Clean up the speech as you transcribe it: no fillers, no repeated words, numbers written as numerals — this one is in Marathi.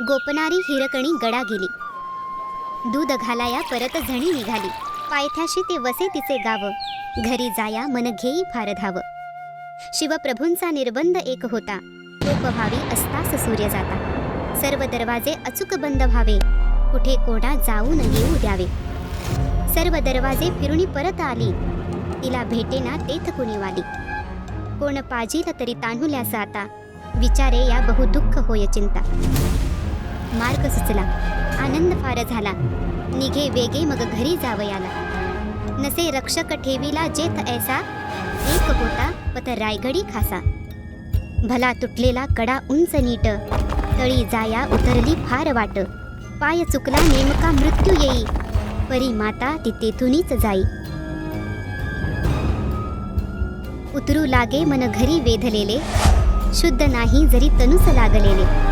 गोपनारी हिरकणी गडा गेली. दूध घालाया परत झणी निघाली. पायथ्याशी ते वसे तिचे गाव. घरी जाया मन घेई फार धाव. शिवप्रभूंचा निर्बंध एक होता. तो व्हावी असतास सूर्य जाता. सर्व दरवाजे अचूक बंद व्हावे. कुठे कोणा जाऊ न येऊ द्यावे. सर्व दरवाजे फिरुनी परत आली. तिला भेटेना तेथ कुणी वाली. कोण पाजील तरी तान्हुल्यास आता. विचारे या बहुदुःख होय चिंता. मार्ग सुचला, आनंद फार झाला. निघे वेगे मग घरी जावयाला. नसे रक्षक ठेविला जेथ ऐसा. एक होता पत रायगडी खासा. भला तुटलेला कडा उंच नीट. तळी जाया उतरली फार वाट. पाय चुकला नेमका मृत्यू येई. परी माता ती तेथुनीच जाई. उतरू लागे मन घरी वेधलेले. शुद्ध नाही जरी तनुस लागलेले.